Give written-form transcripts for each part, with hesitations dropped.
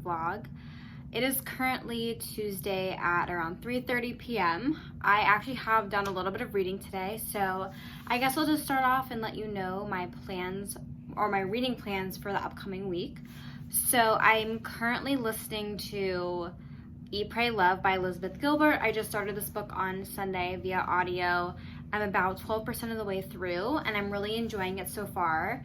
vlog. It is currently Tuesday at around 3:30 p.m. I actually have done a little bit of reading today, so I guess I'll just start off and let you know my plans or my reading plans for the upcoming week. So I'm currently listening to Eat, Pray, Love by Elizabeth Gilbert. I just started this book on Sunday via audio. I'm about 12% of the way through, and I'm really enjoying it so far.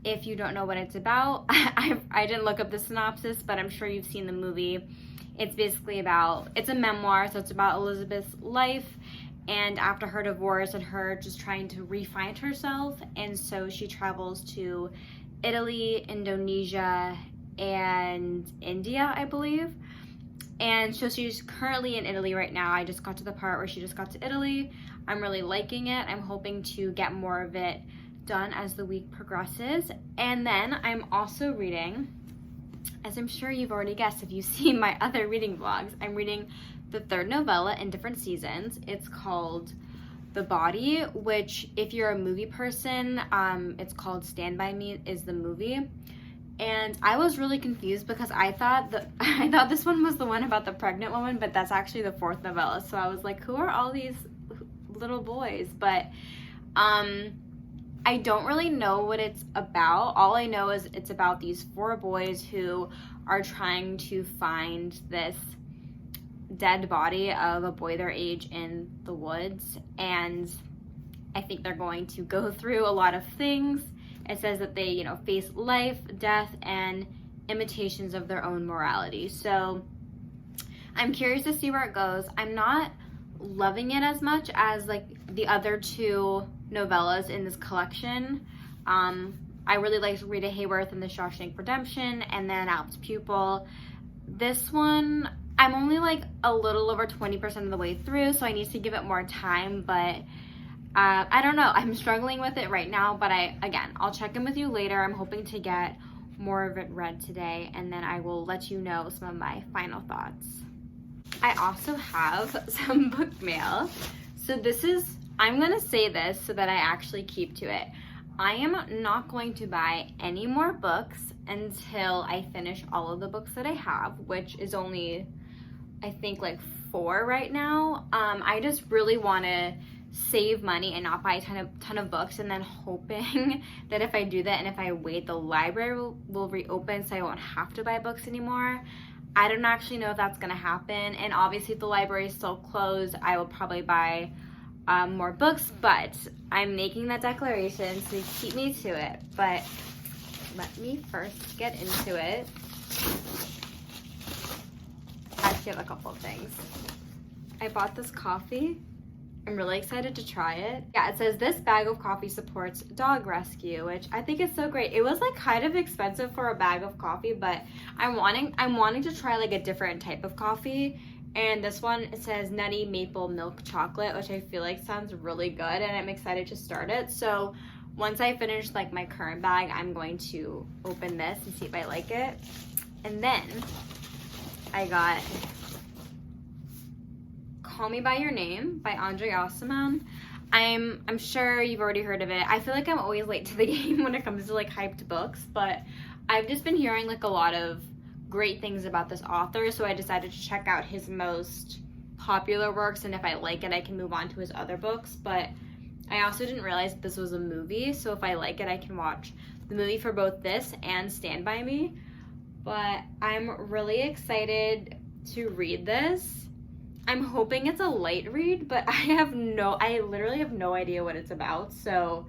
If you don't know what it's about, I didn't look up the synopsis, but I'm sure you've seen the movie. It's basically it's a memoir, so it's about Elizabeth's life and after her divorce and her just trying to re-find herself. And so she travels to Italy, Indonesia, and India, I believe. And so she's currently in Italy right now. I just got to the part where she just got to Italy. I'm really liking it. I'm hoping to get more of it done as the week progresses. And then I'm also reading, as I'm sure you've already guessed if you've seen my other reading vlogs, I'm reading the third novella in different seasons. It's called The Body, which if you're a movie person, it's called Stand By Me is the movie. And I was really confused because I thought this one was the one about the pregnant woman, but that's actually the fourth novella. So I was like, who are all these little boys? But I don't really know what it's about. All I know is it's about these four boys who are trying to find this dead body of a boy their age in the woods. And I think they're going to go through a lot of things. It says that they, face life, death, and imitations of their own morality. So I'm curious to see where it goes. I'm not loving it as much as like the other two novellas in this collection. I really liked Rita Hayworth in The Shawshank Redemption and then Alp's Pupil. This one, I'm only like a little over 20% of the way through, so I need to give it more time, but I don't know. I'm struggling with it right now, but I'll check in with you later. I'm hoping to get more of it read today, and then I will let you know some of my final thoughts. I also have some book mail. So I'm gonna say this so that I actually keep to it. I am not going to buy any more books until I finish all of the books that I have, which is only, I think, like 4 right now. I just really want to save money and not buy a ton of books, and then hoping that if I do that and if I wait, the library will reopen so I won't have to buy books anymore. I don't actually know if that's gonna happen, and obviously if the library is still closed, I will probably buy more books, but I'm making that declaration, so keep me to it. But let me first get into it. I actually have a couple of things. I bought this coffee. I'm really excited to try it. Yeah, it says this bag of coffee supports dog rescue, which I think is so great. It was like kind of expensive for a bag of coffee, but I'm wanting to try like a different type of coffee. And this one, it says nutty maple milk chocolate, which I feel like sounds really good, and I'm excited to start it. So once I finish like my current bag, I'm going to open this and see if I like it. And then I got Call Me By Your Name by Andre Osman. I'm sure you've already heard of it. I feel like I'm always late to the game when it comes to like hyped books, but I've just been hearing like a lot of great things about this author, so I decided to check out his most popular works, and if I like it, I can move on to his other books. But I also didn't realize this was a movie, so if I like it, I can watch the movie for both this and Stand By Me. But I'm really excited to read this. I'm hoping it's a light read, but I literally have no idea what it's about. So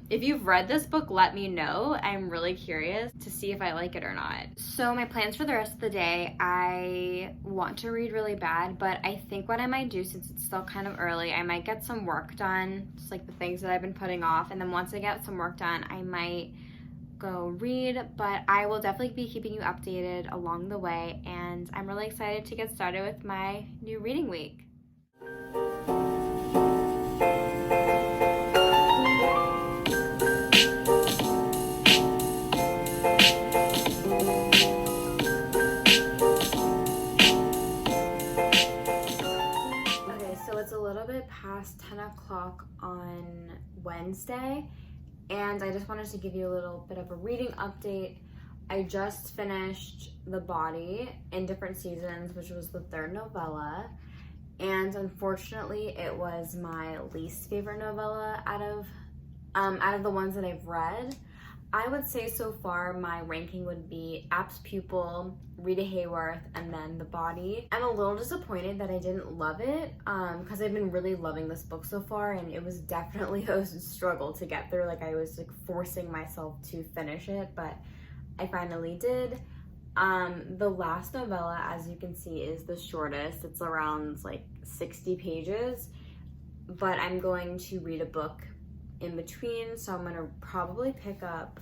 if you've read this book, let me know. I'm really curious to see if I like it or not. So my plans for the rest of the day, I want to read really bad, but I think what I might do, since it's still kind of early, I might get some work done, just like the things that I've been putting off. And then once I get some work done, I might go read, but I will definitely be keeping you updated along the way, and I'm really excited to get started with my new reading week. Okay, so it's a little bit past 10 o'clock on Wednesday, and I just wanted to give you a little bit of a reading update. I just finished The Body in Different Seasons, which was the third novella, and unfortunately it was my least favorite novella out of the ones that I've read. I would say so far my ranking would be Apt Pupil, Rita Hayworth, and then The Body. I'm a little disappointed that I didn't love it because I've been really loving this book so far, and it was definitely a struggle to get through. Like, I was like forcing myself to finish it, but I finally did. The last novella, as you can see, is the shortest. It's around like 60 pages, but I'm going to read a book in between, so I'm gonna probably pick up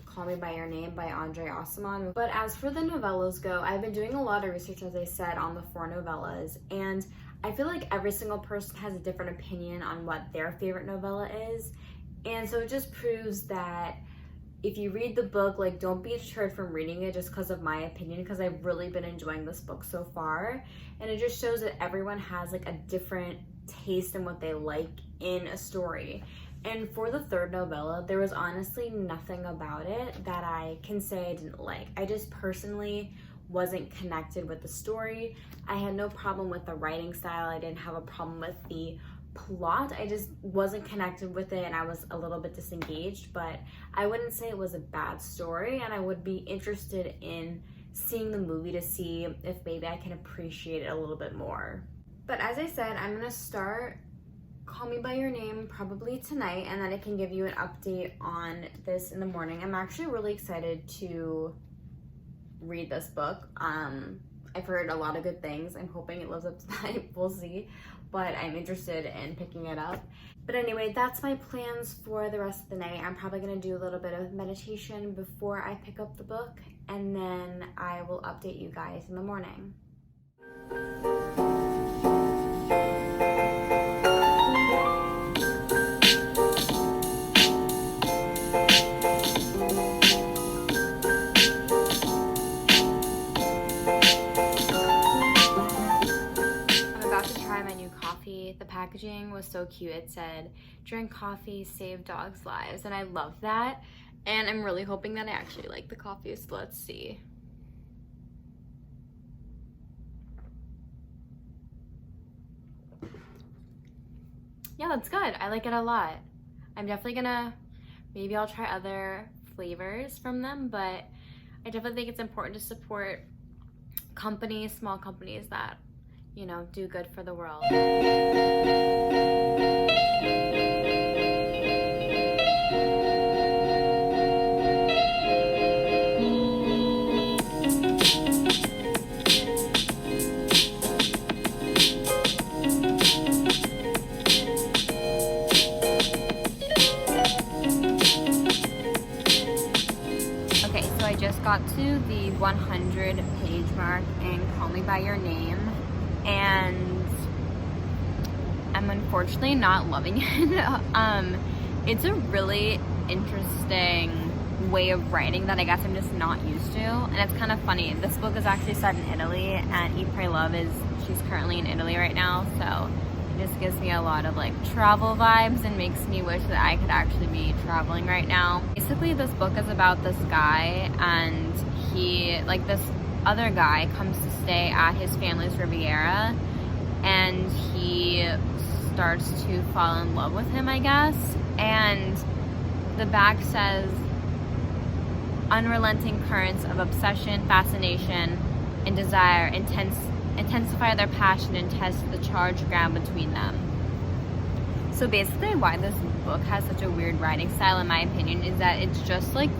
Call Me By Your Name by Andre Aciman. But as for the novellas go, I've been doing a lot of research, as I said, on the 4 novellas, and I feel like every single person has a different opinion on what their favorite novella is, and so it just proves that if you read the book, like, don't be deterred from reading it just because of my opinion, because I've really been enjoying this book so far, and it just shows that everyone has like a different taste in what they like in a story. And for the third novella, there was honestly nothing about it that I can say I didn't like. I just personally wasn't connected with the story. I had no problem with the writing style. I didn't have a problem with the plot. I just wasn't connected with it, and I was a little bit disengaged, but I wouldn't say it was a bad story, and I would be interested in seeing the movie to see if maybe I can appreciate it a little bit more. But as I said, I'm gonna start Call Me By Your Name probably tonight, and then I can give you an update on this in the morning. I'm actually really excited to read this book. I've heard a lot of good things. I'm hoping it lives up to that. We'll see, but I'm interested in picking it up. But anyway, that's my plans for the rest of the night. I'm probably gonna do a little bit of meditation before I pick up the book, and then I will update you guys in the morning. The packaging was so cute. It said, "Drink coffee, save dogs' lives," and I love that, and I'm really hoping that I actually like the coffee, so let's see. Yeah, that's good. I like it a lot. I'm definitely gonna, maybe I'll try other flavors from them, but I definitely think it's important to support companies, small companies that, you know, do good for the world. Okay, so I just got to the 100 page mark in Call Me By Your Name, and I'm unfortunately not loving it. It's a really interesting way of writing that I guess I'm just not used to, and it's kind of funny. This book is actually set in Italy, and Eat, Pray, Love she's currently in Italy right now, so it just gives me a lot of like travel vibes and makes me wish that I could actually be traveling right now. Basically, this book is about this guy, and this other guy comes to stay at his family's Riviera, and he starts to fall in love with him, I guess, and the back says, "Unrelenting currents of obsession, fascination, and desire intensify their passion and test the charged ground between them." So basically why this book has such a weird writing style, in my opinion, is that it's just like,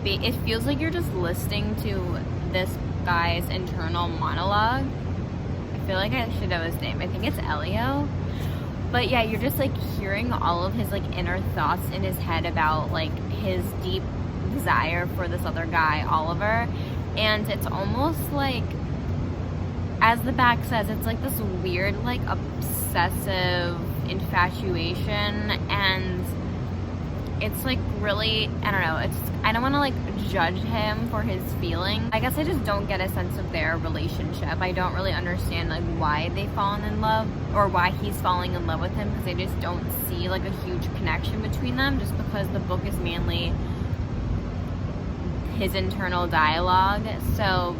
it feels like you're just listening to this guy's internal monologue. I feel like I should know his name. I think it's Elio. But yeah, you're just like hearing all of his like inner thoughts in his head about like his deep desire for this other guy, Oliver. And it's almost like, as the back says, it's like this weird like obsessive infatuation, and it's like really, I don't know, I don't want to like judge him for his feelings. I guess I just don't get a sense of their relationship. I don't really understand like why they've fallen in love, or why he's falling in love with him, because I just don't see like a huge connection between them, just because the book is mainly his internal dialogue. So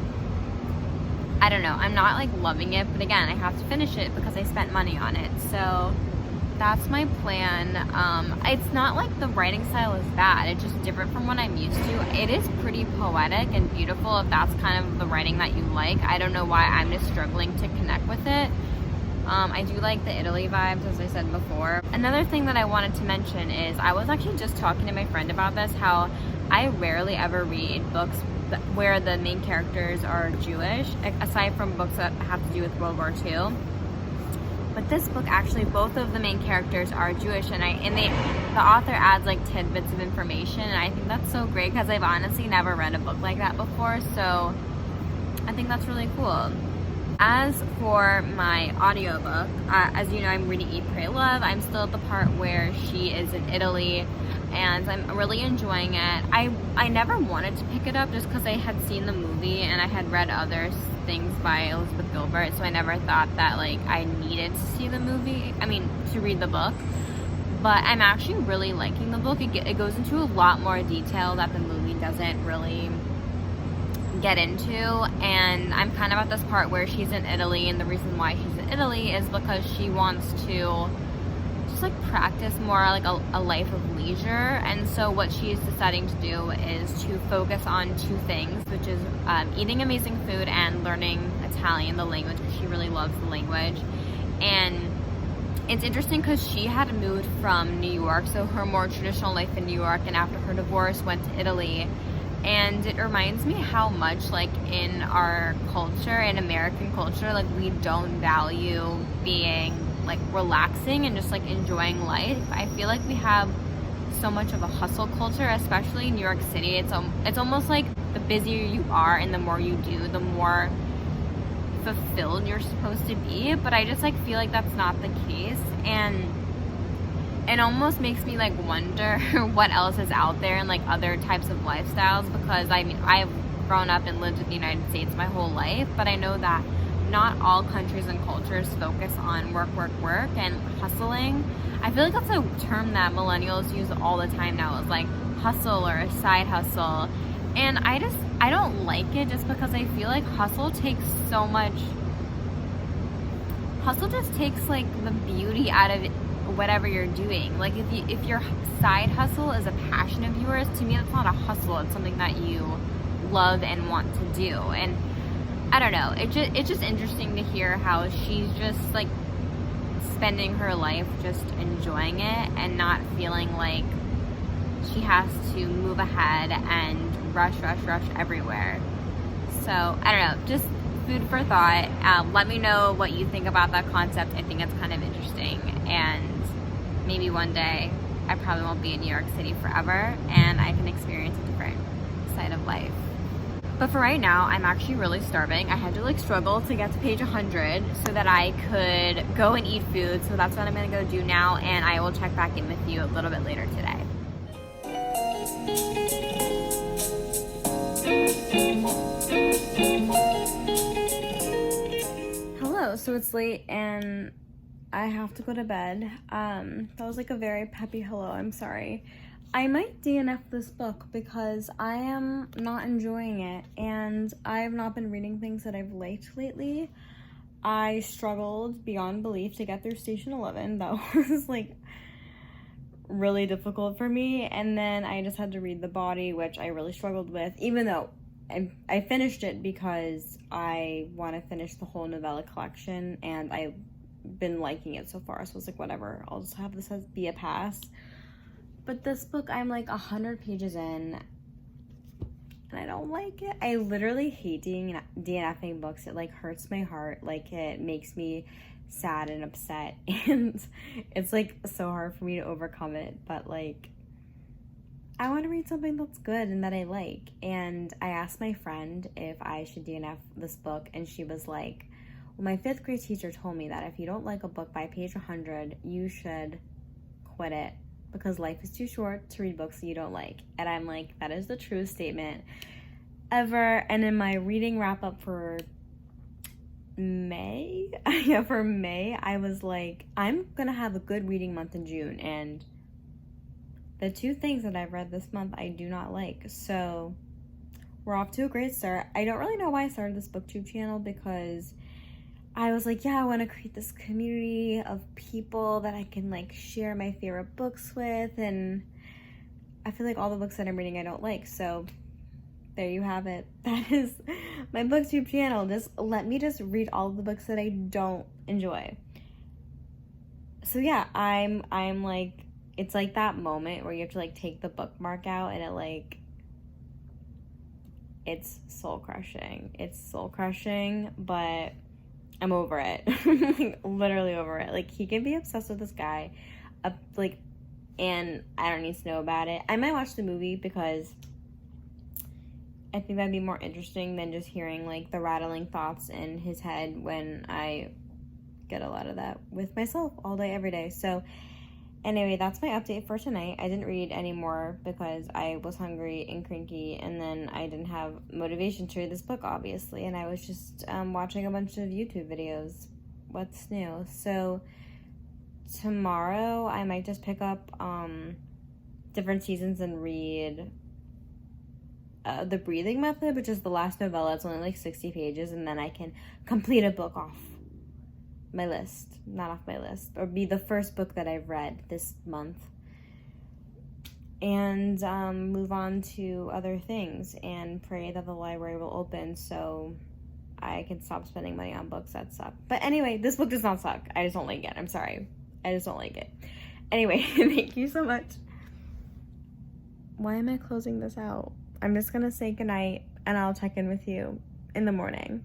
I don't know, I'm not like loving it, but again, I have to finish it because I spent money on it. So that's my plan. It's not like the writing style is bad, it's just different from what I'm used to. It is pretty poetic and beautiful if that's kind of the writing that you like. I don't know why I'm just struggling to connect with it. I do like the Italy vibes, as I said before. Another thing that I wanted to mention is I was actually just talking to my friend about this, how I rarely ever read books where the main characters are Jewish, aside from books that have to do with World War II. But this book, actually, both of the main characters are Jewish, and the author adds like tidbits of information, and I think that's so great because I've honestly never read a book like that before, so I think that's really cool. As for my audiobook, as you know, I'm reading Eat, Pray, Love. I'm still at the part where she is in Italy, and I'm really enjoying it. I never wanted to pick it up just because I had seen the movie and I had read other things by Elizabeth Gilbert, so I never thought that like I needed to see the movie, to read the book. But I'm actually really liking the book. It goes into a lot more detail that the movie doesn't really get into, and I'm kind of at this part where she's in Italy, and the reason why she's in Italy is because she wants to just like practice more like a life of leisure. And so what she's deciding to do is to focus on two things, which is eating amazing food and learning Italian, the language, because she really loves the language. And it's interesting because she had moved from New York, so her more traditional life in New York, and after her divorce went to Italy. And it reminds me how much like in our culture, in American culture, like we don't value being like relaxing and just like enjoying life. I feel like we have so much of a hustle culture, especially in New York City. It's almost like the busier you are and the more you do, the more fulfilled you're supposed to be. But I just like feel like that's not the case, and it almost makes me like wonder what else is out there and like other types of lifestyles, because I've grown up and lived in the United States my whole life, but I know that not all countries and cultures focus on work and hustling. I feel like that's a term that millennials use all the time now, is like hustle or a side hustle. And I don't like it just because I feel like hustle just takes like the beauty out of it, whatever you're doing. Like if your side hustle is a passion of yours, to me that's not a hustle, it's something that you love and want to do. And I don't know, it's just interesting to hear how she's just like spending her life just enjoying it and not feeling like she has to move ahead and rush everywhere. So I don't know, just food for thought. Let me know what you think about that concept. I think it's kind of interesting, and maybe one day I probably won't be in New York City forever and I can experience a different side of life. But for right now, I'm actually really starving. I had to like struggle to get to page 100 so that I could go and eat food. So that's what I'm gonna go do now, and I will check back in with you a little bit later today. Hello, so it's late and I have to go to bed. That was like a very peppy hello, I'm sorry. I might DNF this book because I am not enjoying it, and I have not been reading things that I've liked lately. I struggled beyond belief to get through Station 11. That was like really difficult for me, and then I just had to read The Body, which I really struggled with, even though I finished it because I want to finish the whole novella collection, and I've been liking it so far, so I was like, whatever, I'll just have this as be a pass. But this book, I'm like 100 pages in, and I don't like it. I literally hate DNFing books. It like hurts my heart. Like it makes me sad and upset, and it's like so hard for me to overcome it. But like, I want to read something that's good and that I like. And I asked my friend if I should DNF this book, and she was like, well, my 5th grade teacher told me that if you don't like a book by page 100, you should quit it, because life is too short to read books that you don't like. And I'm like, that is the truest statement ever. And in my reading wrap up for May, I was like, I'm gonna have a good reading month in June, and the 2 things that I've read this month I do not like. So We're off to a great start. I don't really know why I started this booktube channel, because I was like, yeah, I want to create this community of people that I can like share my favorite books with, and I feel like all the books that I'm reading I don't like, so there you have it. That is my booktube channel. Just let me just read all of the books that I don't enjoy. So yeah, I'm like, it's like that moment where you have to like take the bookmark out, and it's soul crushing. It's soul crushing, but I'm over it. Like, literally over it. Like, he can be obsessed with this guy, like, and I don't need to know about it. I might watch the movie, because I think that'd be more interesting than just hearing like the rattling thoughts in his head, when I get a lot of that with myself all day, every day. So anyway, that's my update for tonight. I didn't read anymore because I was hungry and cranky, and then I didn't have motivation to read this book, obviously, and I was just watching a bunch of YouTube videos. What's new? So tomorrow I might just pick up different seasons and read The Breathing Method, which is the last novella. It's only like 60 pages, and then I can complete a book off my list, not off my list, or be the first book that I've read this month, and move on to other things and pray that the library will open so I can stop spending money on books that suck. But anyway, this book does not suck. I just don't like it. I'm sorry. I just don't like it. Anyway, thank you so much. Why am I closing this out? I'm just gonna say goodnight, and I'll check in with you in the morning.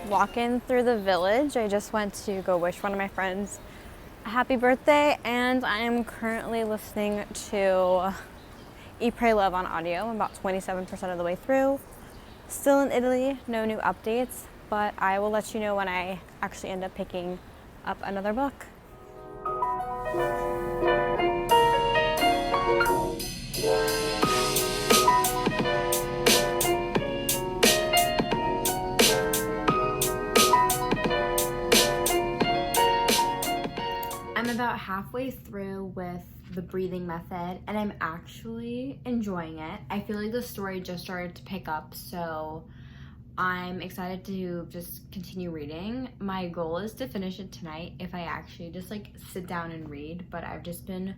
Walking through the village. I just went to go wish one of my friends a happy birthday, and I am currently listening to Eat, Pray, Love on audio. I'm about 27% of the way through. Still in Italy, no new updates, but I will let you know when I actually end up picking up another book. I'm about halfway through with The Breathing Method, and I'm actually enjoying it. I feel like the story just started to pick up, so I'm excited to just continue reading. My goal is to finish it tonight if I actually just like sit down and read, but I've just been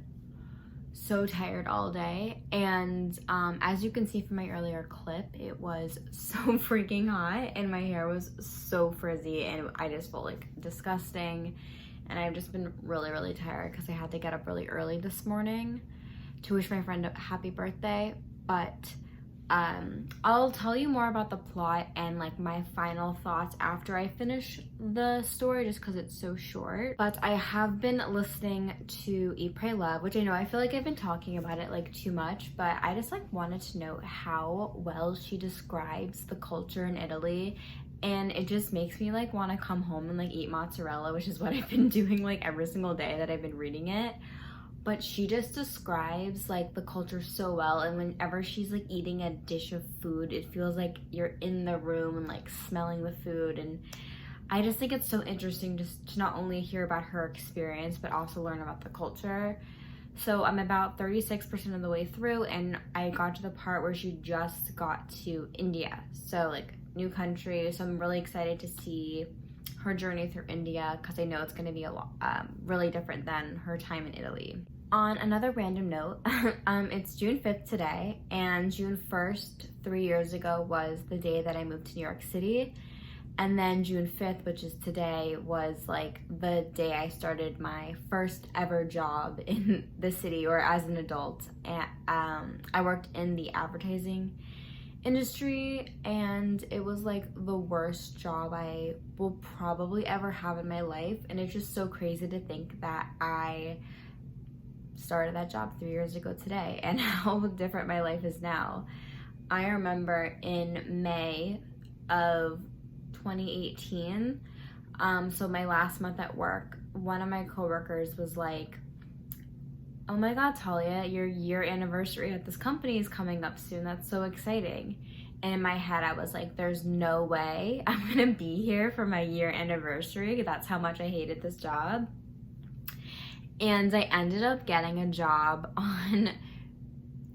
so tired all day, and as you can see from my earlier clip, it was so freaking hot and my hair was so frizzy, and I just felt like disgusting. And I've just been really tired because I had to get up really early this morning to wish my friend a happy birthday. But I'll tell you more about the plot and like my final thoughts after I finish the story, just because it's so short. But I have been listening to Eat, Pray, Love, which I know I feel like I've been talking about it like too much, but I just like wanted to note how well she describes the culture in Italy. And it just makes me like want to come home and like eat mozzarella, which is what I've been doing like every single day that I've been reading it. But she just describes like the culture so well, and whenever she's like eating a dish of food, it feels like you're in the room and like smelling the food. And I just think it's so interesting just to not only hear about her experience, but also learn about the culture. So I'm about 36% of the way through, and I got to the part where she just got to India. So like new country, so I'm really excited to see her journey through India, because I know it's going to be a lot really different than her time in Italy. On another random note, it's June 5th today, and June 1st 3 years ago was the day that I moved to New York City, and then June 5th, which is today, was like the day I started my first ever job in the city, or as an adult. And I worked in the advertising industry, and it was like the worst job I will probably ever have in my life, and it's just so crazy to think that I started that job 3 years ago today, and how different my life is now. I remember in May of 2018, so my last month at work, one of my coworkers was like, oh my God, Talia, your year anniversary at this company is coming up soon. That's so exciting. And in my head, I was like, there's no way I'm gonna be here for my year anniversary. That's how much I hated this job. And I ended up getting a job on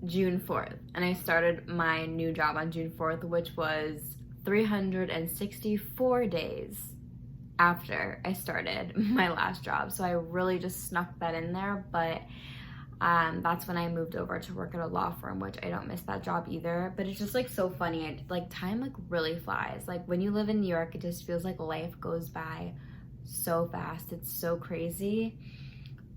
June 4th. And I started my new job on June 4th, which was 364 days after I started my last job. So I really just snuck that in there, but that's when I moved over to work at a law firm, which I don't miss that job either. But it's just like so funny. Like time like really flies. Like when you live in New York, it just feels like life goes by so fast. It's so crazy.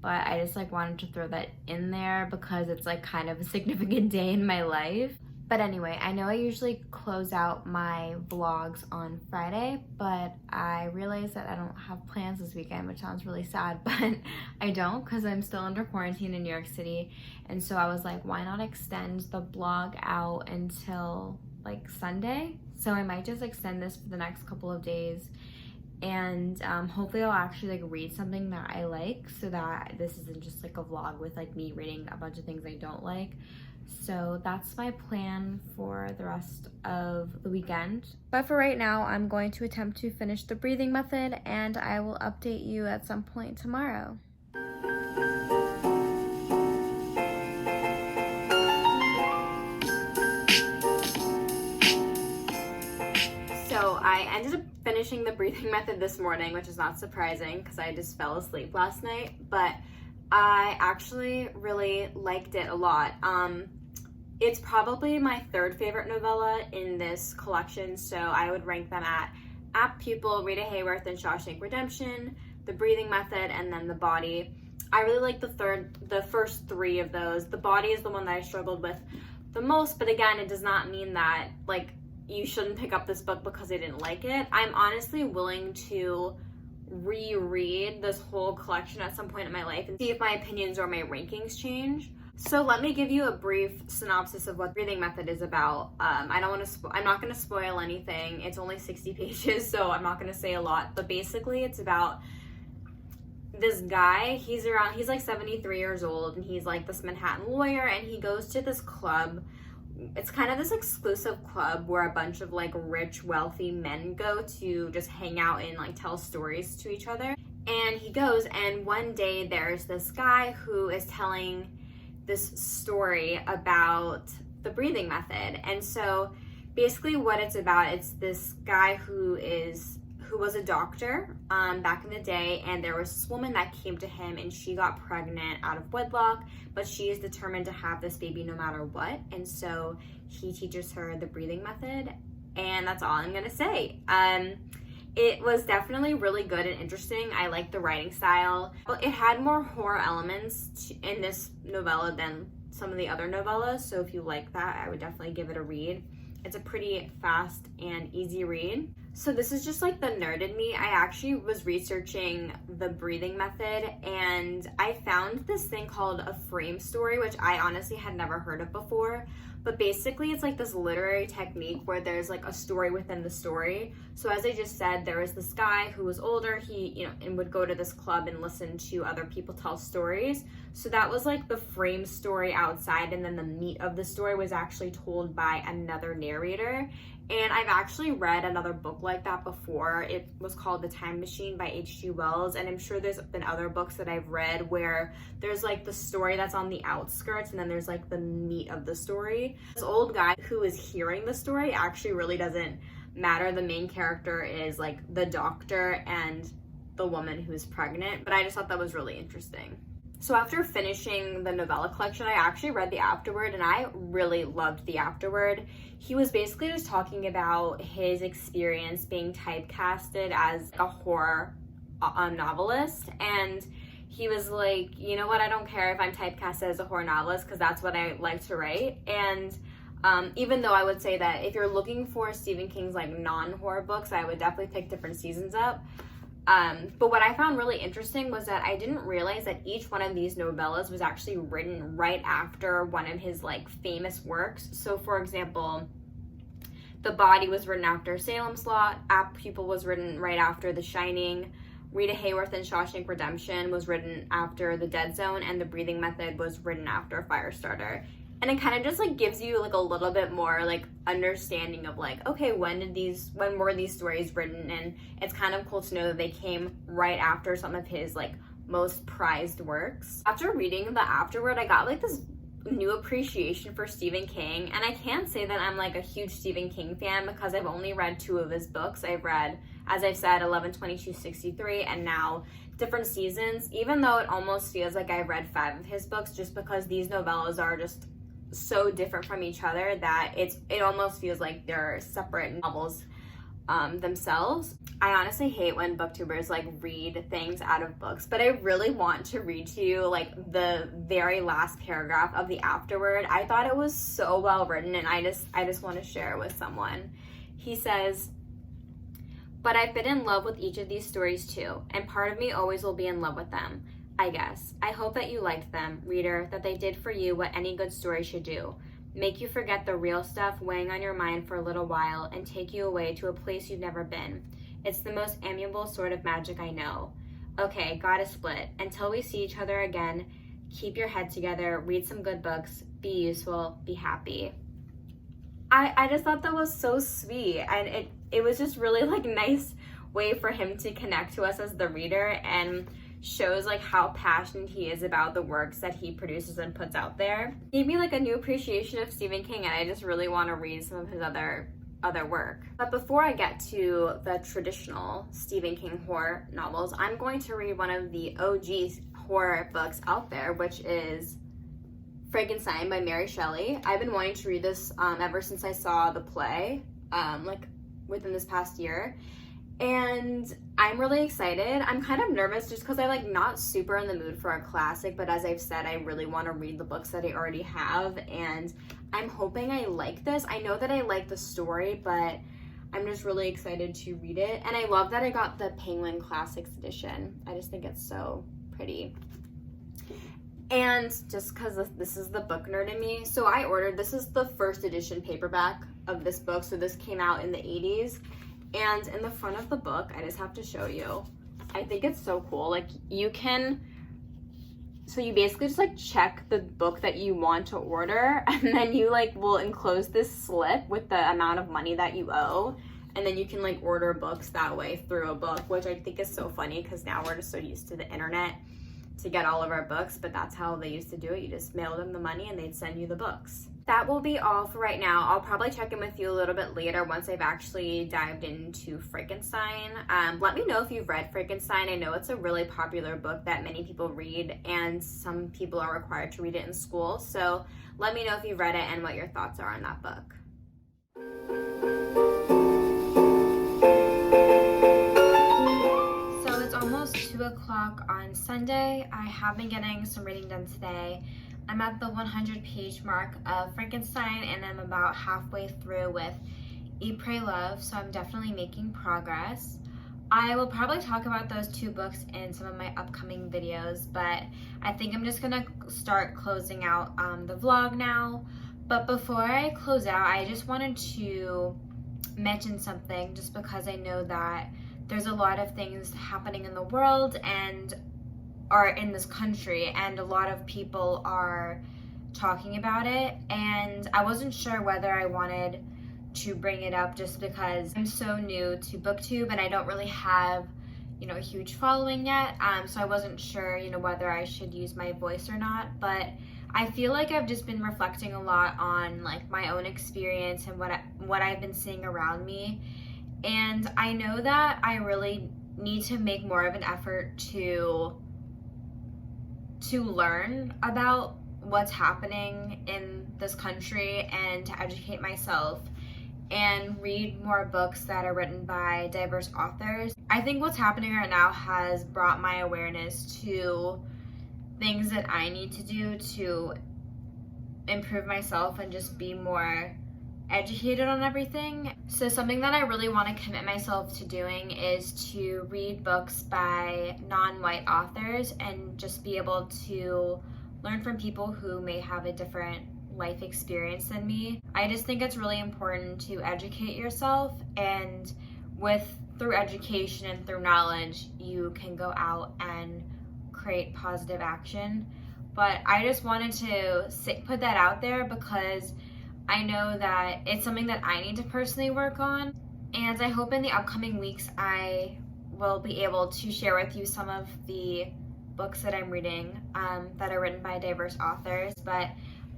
But I just like wanted to throw that in there because it's like kind of a significant day in my life. But anyway, I know I usually close out my vlogs on Friday, but I realized that I don't have plans this weekend, which sounds really sad, but I don't because I'm still under quarantine in New York City. And so I was like, why not extend the vlog out until like Sunday? So I might just extend this for the next couple of days. And hopefully I'll actually like read something that I like so that this isn't just like a vlog with like me reading a bunch of things I don't like. So that's my plan for the rest of the weekend. But for right now, I'm going to attempt to finish the breathing method and I will update you at some point tomorrow. So I ended up finishing the breathing method this morning, which is not surprising because I just fell asleep last night, but I actually really liked it a lot. It's probably my third favorite novella in this collection, so I would rank them at Apt Pupil, Rita Hayworth, and Shawshank Redemption, The Breathing Method, and then The Body. I really like the first three of those. The Body is the one that I struggled with the most, but again, it does not mean that like you shouldn't pick up this book because I didn't like it. I'm honestly willing to reread this whole collection at some point in my life and see if my opinions or my rankings change. So let me give you a brief synopsis of what Breathing Method is about. I'm not going to spoil anything. It's only 60 pages, so I'm not going to say a lot. But basically, it's about this guy. He's like 73 years old, and he's like this Manhattan lawyer, and he goes to this club. It's kind of this exclusive club where a bunch of like rich, wealthy men go to just hang out and like tell stories to each other. And he goes, and one day there's this guy who is telling this story about the breathing method. And so basically what it's about, it's this guy who was a doctor back in the day, and there was this woman that came to him and she got pregnant out of wedlock, but she is determined to have this baby no matter what. And so he teaches her the breathing method, and that's all I'm gonna say. It was definitely really good and interesting. I liked the writing style. It had more horror elements in this novella than some of the other novellas, so if you like that, I would definitely give it a read. It's a pretty fast and easy read. So this is just like the nerd in me. I actually was researching the breathing method, and I found this thing called a frame story, which I honestly had never heard of before. But basically it's like this literary technique where there's like a story within the story. So as I just said, there was this guy who was older, he, and would go to this club and listen to other people tell stories. So that was like the frame story outside, and then the meat of the story was actually told by another narrator. And I've actually read another book like that before. It was called The Time Machine by H.G. Wells, and I'm sure there's been other books that I've read where there's like the story that's on the outskirts, and then there's like the meat of the story. This old guy who is hearing the story actually really doesn't matter. The main character is like the doctor and the woman who's pregnant, but I just thought that was really interesting. So after finishing the novella collection, I actually read the afterword, and I really loved the afterword. He was basically just talking about his experience being typecasted as a horror novelist, and he was like, you know what, I don't care if I'm typecasted as a horror novelist because that's what I like to write. And even though I would say that if you're looking for Stephen King's like non-horror books, I would definitely pick Different Seasons up. But what I found really interesting was that I didn't realize that each one of these novellas was actually written right after one of his like famous works. So for example, The Body was written after Salem's Lot, Apt Pupil was written right after The Shining, Rita Hayworth and Shawshank Redemption was written after The Dead Zone, and The Breathing Method was written after Firestarter. And it kind of just like gives you like a little bit more like understanding of like, okay, when were these stories written? And it's kind of cool to know that they came right after some of his like most prized works. After reading the afterword, I got like this new appreciation for Stephen King, and I can't say that I'm like a huge Stephen King fan because I've only read 2 of his books. I've read, as I've said, 11/22/63 and now Different Seasons, even though it almost feels like I've read 5 of his books, just because these novellas are just so different from each other that it almost feels like they're separate novels themselves. I honestly hate when booktubers like read things out of books, but I really want to read to you like the very last paragraph of the afterword. I thought it was so well written, and I just want to share it with someone. He says, "But I've been in love with each of these stories too, and part of me always will be in love with them, I guess. I hope that you liked them, reader, that they did for you what any good story should do. Make you forget the real stuff weighing on your mind for a little while and take you away to a place you've never been. It's the most amiable sort of magic I know. Okay, gotta split. Until we see each other again, keep your head together, read some good books, be useful, be happy." I just thought that was so sweet, and it was just really like nice way for him to connect to us as the reader, and shows like how passionate he is about the works that he produces and puts out there. Gave me like a new appreciation of Stephen King, and I just really want to read some of his other work. But before I get to the traditional Stephen King horror novels, I'm going to read one of the OG horror books out there, which is Frankenstein by Mary Shelley. I've been wanting to read this ever since I saw the play, like within this past year. And I'm really excited. I'm kind of nervous just because I'm like not super in the mood for a classic, but as I've said, I really want to read the books that I already have, and I'm hoping I like this. I know that I like the story, but I'm just really excited to read it. And I love that I got the Penguin Classics edition. I just think it's so pretty. And just because this is the book nerd in me, so I ordered, this is the first edition paperback of this book, so this came out in the 80s. And in the front of the book, I just have to show you, I think it's so cool. Like you basically just like check the book that you want to order, and then you like will enclose this slip with the amount of money that you owe, and then you can like order books that way through a book, which I think is so funny because now we're just so used to the internet to get all of our books, but that's how they used to do it. You just mailed them the money and they'd send you the books. That will be all for right now. I'll probably check in with you a little bit later once I've actually dived into Frankenstein. Let me know if you've read Frankenstein. I know it's a really popular book that many people read, and some people are required to read it in school. So let me know if you've read it and what your thoughts are on that book. So it's almost 2 o'clock on Sunday. I have been getting some reading done today. I'm at the 100-page mark of Frankenstein, and I'm about halfway through with Eat, Pray, Love, so I'm definitely making progress. I will probably talk about those 2 books in some of my upcoming videos, but I think I'm just gonna start closing out the vlog now. But before I close out, I just wanted to mention something, just because I know that there's a lot of things happening in the world and are in this country, and a lot of people are talking about it, and I wasn't sure whether I wanted to bring it up just because I'm so new to BookTube and I don't really have, a huge following yet, so I wasn't sure, whether I should use my voice or not. But I feel like I've just been reflecting a lot on like my own experience and what I've been seeing around me, and I know that I really need to make more of an effort to learn about what's happening in this country and to educate myself and read more books that are written by diverse authors. I think what's happening right now has brought my awareness to things that I need to do to improve myself and just be more educated on everything. So something that I really want to commit myself to doing is to read books by non-white authors and just be able to learn from people who may have a different life experience than me. I just think it's really important to educate yourself, and through education and through knowledge, you can go out and create positive action. But I just wanted to put that out there because I know that it's something that I need to personally work on. And I hope in the upcoming weeks I will be able to share with you some of the books that I'm reading that are written by diverse authors. But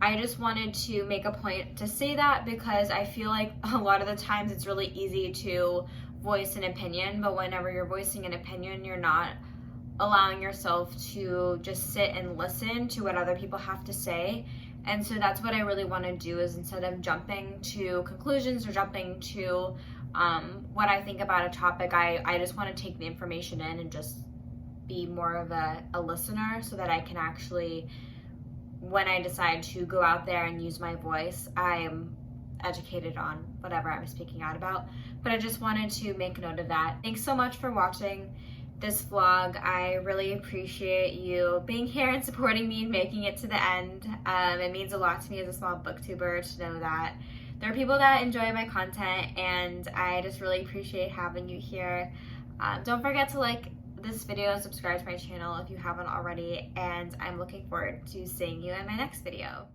I just wanted to make a point to say that because I feel like a lot of the times it's really easy to voice an opinion, but whenever you're voicing an opinion, you're not allowing yourself to just sit and listen to what other people have to say. And so that's what I really want to do, is instead of jumping to conclusions or jumping to what I think about a topic, I just want to take the information in and just be more of a listener, so that I can actually, when I decide to go out there and use my voice, I am educated on whatever I'm speaking out about. But I just wanted to make note of that. Thanks so much for watching this vlog. I really appreciate you being here and supporting me and making it to the end. It means a lot to me as a small booktuber to know that there are people that enjoy my content, and I just really appreciate having you here. Don't forget to like this video and subscribe to my channel if you haven't already, and I'm looking forward to seeing you in my next video.